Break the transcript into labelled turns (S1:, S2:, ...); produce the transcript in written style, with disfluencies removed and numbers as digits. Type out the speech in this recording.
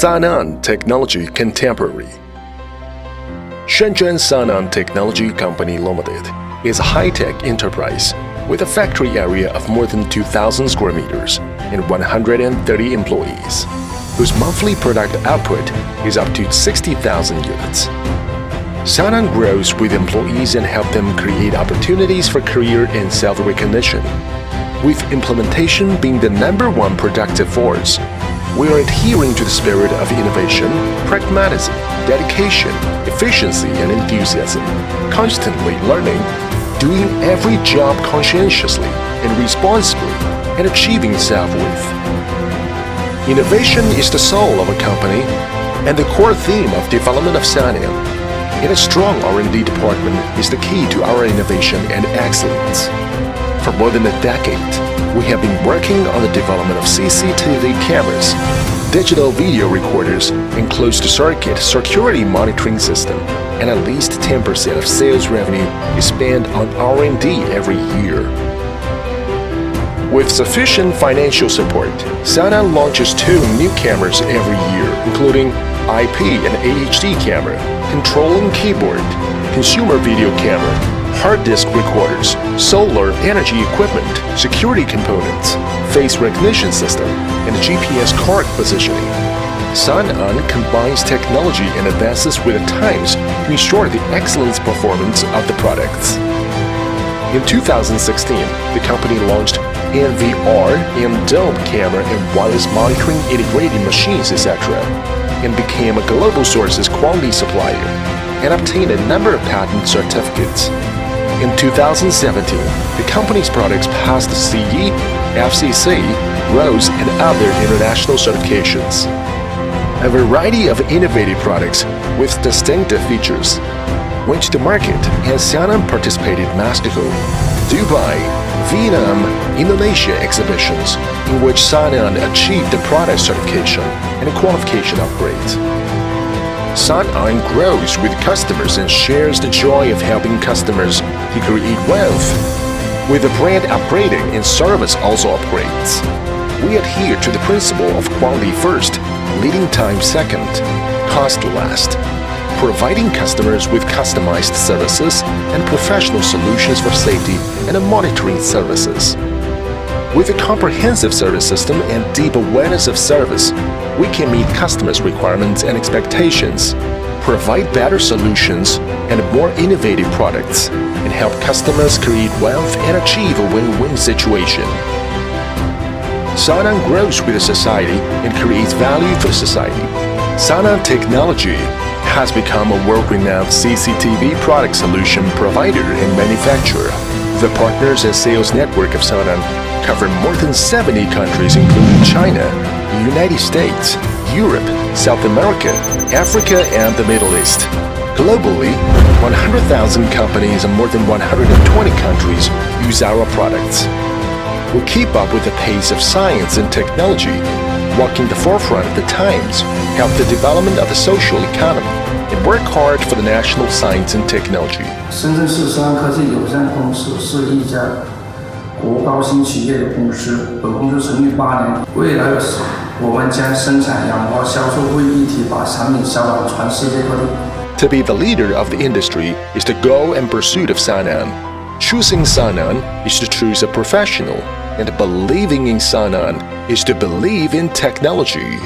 S1: Sanan Technology Contemporary. Shenzhen Sanan Technology Company Limited is a high-tech enterprise with a factory area of more than 2,000 square meters and 130 employees, whose monthly product output is up to 60,000 units. Sanan grows with employees and help them create opportunities for career and self-recognition. With implementation being the #1 productive force, we are adhering to the spirit of innovation, pragmatism, dedication, efficiency, and enthusiasm, constantly learning, doing every job conscientiously and responsibly, and achieving self-worth. Innovation is the soul of a company and the core theme of development of Sanan. And a strong R&D department is the key to our innovation and excellence. For more than a decade, we have been working on the development of CCTV cameras, digital video recorders, and closed-circuit security monitoring system, and at least 10% of sales revenue is spent on R&D every year. With sufficient financial support, Sanan launches 2 new cameras every year, including IP and AHD camera, controlling keyboard, consumer video camera, hard disk recorders, solar energy equipment, security components, face recognition system, and GPS card positioning. Sanan combines technology and advances with the times to ensure the excellent performance of the products. In 2016, the company launched NVR and dome camera and wireless monitoring integrated machines, etc., and became a global sources quality supplier and obtained a number of patent certificates. In 2017, the company's products passed CE, FCC, ROHS, and other international certifications. A variety of innovative products with distinctive features went to the market, and Sanan participated in Mexico, Dubai, Vietnam, Indonesia exhibitions, in which Sanan achieved the product certification and qualification upgrades. Sanan grows with customers and shares the joy of helping customers to create wealth. With the brand upgrading and service also upgrades, we adhere to the principle of quality first, leading time second, cost last, providing customers with customized services and professional solutions for safety and monitoring services. With a comprehensive service system and deep awareness of service, we can meet customers' requirements and expectations, provide better solutions and more innovative products, and help customers create wealth and achieve a win-win situation. Sanan grows with the society and creates value for the society. Sanan Technology has become a world-renowned CCTV product solution provider and manufacturer. The partners and sales network of Sanan cover more than 70 countries including China, the United States, Europe, South America, Africa, and the Middle East. Globally, 100,000 companies in more than 120 countries use our products. We keep up with the pace of science and technology, walking the forefront of the times, help the development of the social economy, and work hard for the national science and technology.
S2: 深圳市商科技有限公司是一家国高新企业的公司，本公司成立8年，未来我们将生产、研发、销售为一体，把产品销往全世界各地。
S1: To be the leader of the industry is the goal and pursuit of Sanan. Choosing Sanan is to choose a professional, and believing in Sanan is to believe in technology.